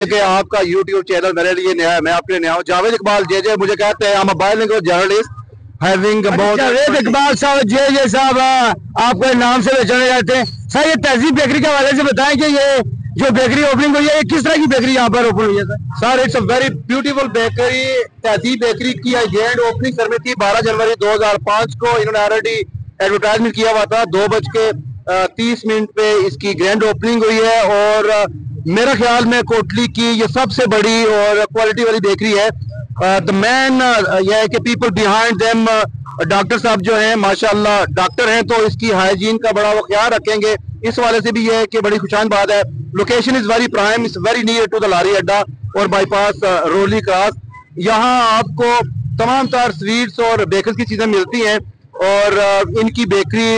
कि आपका YouTube channel मेरे लिए नया है, मैं आपके लिए नया हूँ। जावेद इकबाल जे मुझे कहते हैं, I'm a bilingual journalist having about। Javed Iqbal साहब जे साहब आपके नाम से पहचाने जाते हैं। सर ये तहजीब बेकरी के हवाले से बताएं कि ये जो बेकरी ओपनिंग हुई है, ये किस तरह की बेकरी यहाँ पर ओपन हुई है? Sir it's a very beautiful bakery. तहजीब बेकरी की ग्रैंड ओपनिंग करनी थी 12 जनवरी 2005 को। इन्होंने ऑलरेडी एडवर्टाइजमेंट किया हुआ था। 2:30 पे इसकी ग्रैंड ओपनिंग हुई है और मेरा ख्याल में कोटली की ये सबसे बड़ी और क्वालिटी वाली बेकरी है। द मैन यह है कि पीपल बिहाइंड देम, डॉक्टर साहब जो हैं माशाल्लाह डॉक्टर हैं, तो इसकी हाइजीन का बड़ा वो ख्याल रखेंगे। इस वाले से भी यह है कि बड़ी खुशान बात है। Location is very prime, is very near to the lorry अड्डा और बाईपास रोली क्रॉस। यहाँ आपको तमाम तार स्वीट्स और बेकर्स की चीजें मिलती हैं और इनकी बेकरी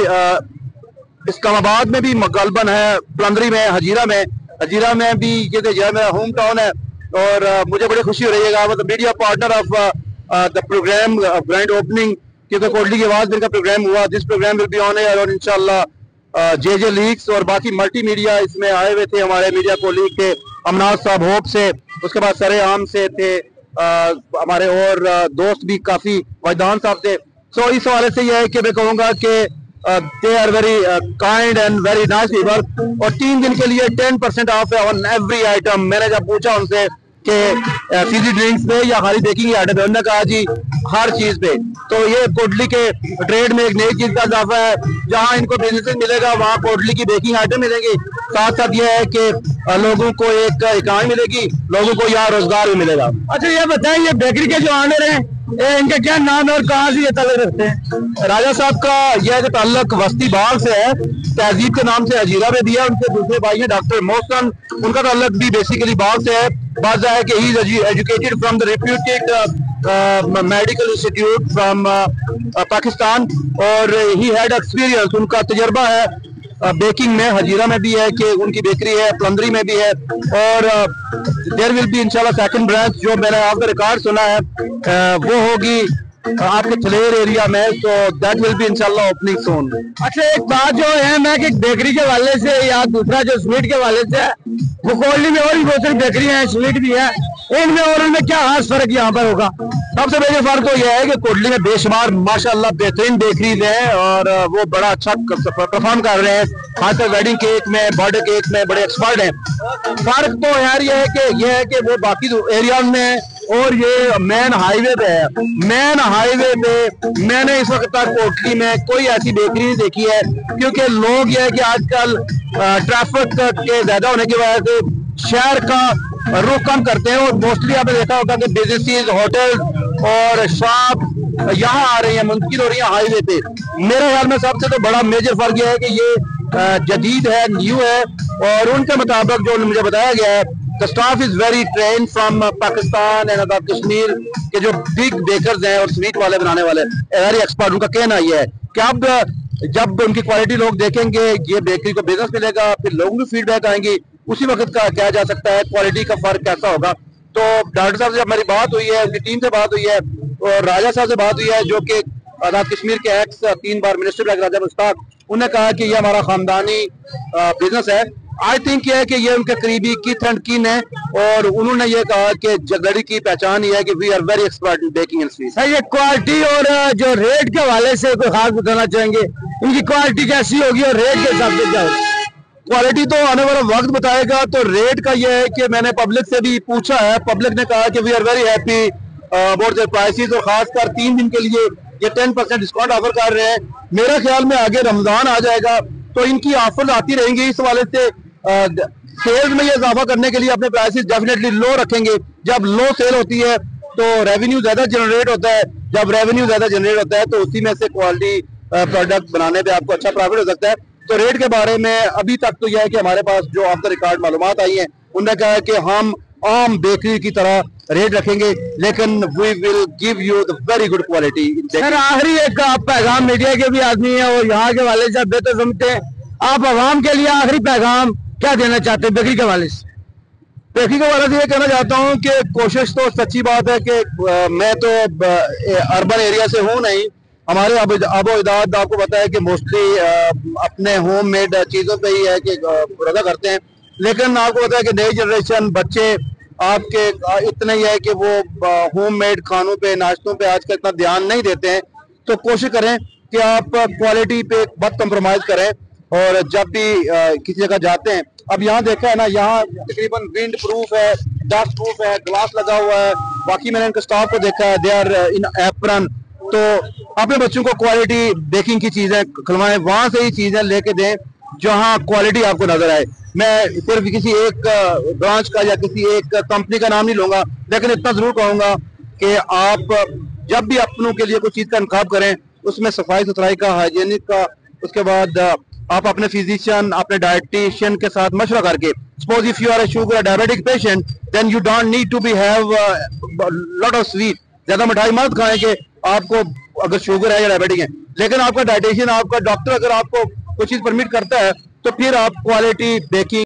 इस्लामाबाद में भी गलबन है, प्लंदरी में, हजीरा में भी ये मेरा होम टाउन है और मुझे बड़ी खुशी हो रही है। मतलब media partner of the program grand opening, क्योंकि कोटली की आवाज इनका प्रोग्राम हुआ। This program will be on air और इंशाल्लाह जे लीक्स और बाकी मल्टी मीडिया इसमें आए हुए थे। हमारे मीडिया कोलीग थे अमनाज साहब होप से, उसके बाद सरे आम से थे हमारे और दोस्त भी काफी, वजदान साहब थे। सो इस हवाले से यह है कि मैं कहूँगा कि they are very kind and very nice people. और 3 दिन के लिए 10% ऑफ है ऑन एवरी आइटम। मैंने जब पूछा उनसे कि फीजी ड्रिंक्स पे या खाली बेकिंग आइटम पे, उन्होंने कहा जी हर चीज पे। तो ये कोटली के ट्रेड में एक नई चीज का इजाफा है। जहाँ इनको बिजनेस मिलेगा वहाँ कोटली की बेकिंग आइटम मिलेंगी। साथ साथ ये है कि लोगों को एक इकाई मिलेगी, लोगों को यहाँ रोजगार भी मिलेगा। अच्छा ये बताएं, ये बेकरी के जो ऑनर हैं इनका क्या नाम है और कहाँ से ये ताल्लुक रखते हैं? राजा साहब का यह ताल्लुक वस्ती बाग से है, तहजीब के नाम से हजीरा में भी है। उनके दूसरे भाई हैं डॉक्टर मोहसन, उनका ताल्लुक भी बेसिकली बाग से है। बात है कि he is educated from the reputed medical institute from Pakistan और ही हैड एक्सपीरियंस, उनका तजर्बा है बेकिंग में। हजीरा में भी है कि उनकी बेकरी है, प्लंदरी में भी है और देयर विल बी इंशाल्लाह सेकंड ब्रांच, जो मैंने आपका रिकॉर्ड सुना है वो होगी आपके थलेर एरिया में। तो दैट विल बी इंशाल्लाह ओपनिंग सून। अच्छा एक बात जो है मैं कि बेकरी के वाले से या दूसरा जो स्वीट के वाले से, वो कोटली में और भी बहुत सारी बेकरी है, स्वीट भी है, इनमें और उनमें क्या खास फर्क यहाँ पर होगा? सबसे बड़ा फर्क तो यह है कि कोटली में बेशुमार माशाल्लाह बेहतरीन बेकरीज हैं और वो बड़ा अच्छा परफॉर्म कर रहे हैं। खासकर वेडिंग केक में, बर्थडे केक में बड़े एक्सपर्ट हैं। फर्क तो यार ये है कि वो बाकी एरिया में और ये मेन हाईवे पे है। मेन हाईवे पे मैंने इस वक्त तक कोटली में कोई ऐसी बेकरी नहीं देखी है, क्योंकि लोग ये है कि आजकल ट्रैफिक के ज्यादा होने की वजह से शहर का रुख कम करते हैं और मोस्टली आपने देखा होगा कि बिजनेसेस, होटल और शॉप यहाँ आ रही है, मुंतकिल हो रही है हाईवे पे। मेरे ख्याल में सबसे तो बड़ा मेजर फर्क यह है कि ये जदीद है, न्यू है और उनके मुताबिक जो मुझे बताया गया है, the staff is very train from Pakistan and other Kashmir के जो बिग बेकर्स हैं और स्वीट वाले बनाने वाले वेरी एक्सपर्ट। उनका कहना यह है कि अब जब उनकी क्वालिटी लोग देखेंगे, ये बेकरी को बिजनेस मिलेगा, फिर लोगों की फीडबैक आएंगी, उसी वक्त का क्या जा सकता है क्वालिटी का फर्क कैसा होगा। तो डॉक्टर साहब से हमारी बात हुई है, उनकी टीम से बात हुई है और राजा साहब से बात हुई है, जो कि आजाद कश्मीर के एक्स 3 बार मिनिस्टर राजा मुश्ताक, उन्होंने कहा कि ये हमारा खानदानी बिजनेस है। आई थिंक ये है कि ये उनके करीबी किथ एंड किन है और उन्होंने ये कहा कि जगड़ी की पहचान ये है कि we are very expert in baking and sweet. ये क्वालिटी और जो रेट के हवाले से कोई खास बताना चाहेंगे, इनकी क्वालिटी कैसी होगी और रेट के हिसाब से क्या होगा? क्वालिटी तो आने वाला वक्त बताएगा। तो रेट का ये है कि मैंने पब्लिक से भी पूछा है, पब्लिक ने कहा कि we are very happy about the prices और खासकर 3 दिन के लिए ये 10% डिस्काउंट ऑफर कर रहे हैं। मेरे ख्याल में आगे रमजान आ जाएगा तो इनकी ऑफर आती रहेंगी। इस वाले से सेल्स में ये इजाफा करने के लिए अपने प्राइसेस डेफिनेटली लो रखेंगे। जब लो सेल होती है तो रेवेन्यू ज्यादा जनरेट होता है, जब रेवेन्यू ज्यादा जनरेट होता है तो उसी में से क्वालिटी प्रोडक्ट बनाने पे आपको अच्छा प्रॉफिट हो सकता है। तो रेट के बारे में अभी तक तो यह है कि हमारे पास जो ऑफ द रिकॉर्ड मालूमात आई हैं, उन्होंने कहा है कि हम आम बेकरी की तरह रेट रखेंगे, लेकिन we will give you the very good quality. Sir आखिरी एक आप पैगाम मीडिया के भी आदमी है और यहाँ के वाले से बेहतर समझते हैं, आप आवाम के लिए आखिरी पैगाम क्या देना चाहते हैं बेकरी के वाले से? बेकरी के वाले से ये कहना चाहता हूँ कि कोशिश तो सच्ची बात है कि मैं तो अर्बन एरिया से हूँ नहीं। हमारे आबो इदाद आपको पता है कि मोस्टली अपने होम मेड चीज़ों पे ही है कि रजा करते हैं, लेकिन आपको पता है कि नई जनरेशन बच्चे आपके इतना ही है कि वो होममेड खानों पे, नाश्तों पे आजकल इतना ध्यान नहीं देते हैं। तो कोशिश करें कि आप क्वालिटी पे बहुत कंप्रोमाइज करें। और जब भी किसी जगह जाते हैं, अब यहाँ देखा है ना, यहाँ तकरीबन विंड प्रूफ है, डस्ट प्रूफ है, ग्लास लगा हुआ है। बाकी मैंने इनके स्टाफ को देखा है, दे आर इन एप्रन। तो अपने बच्चों को क्वालिटी बेकिंग की चीजें खिलवाएं, वहां से ही चीजें लेके दें जहां क्वालिटी आपको नजर आए। मैं सिर्फ किसी एक ब्रांच का या किसी एक कंपनी का नाम नहीं लूंगा, लेकिन इतना जरूर कहूंगा कि आप जब भी अपनों के लिए कोई चीज का इंतखाब करें, उसमें सफाई सुथराई का, हाइजीनिक का, उसके बाद आप अपने फिजिशियन, अपने डाइटिशियन के साथ मशवरा करके, suppose if you are a sugar diabetic patient, then you don't need to be have lot of sweet. ज्यादा मिठाई मत खाएं कि आपको अगर शुगर है या डायबिटिक है। लेकिन आपका डाइटिशियन, आपका डॉक्टर अगर आपको कोई चीज परमिट करता है, तो फिर आप क्वालिटी बेकिंग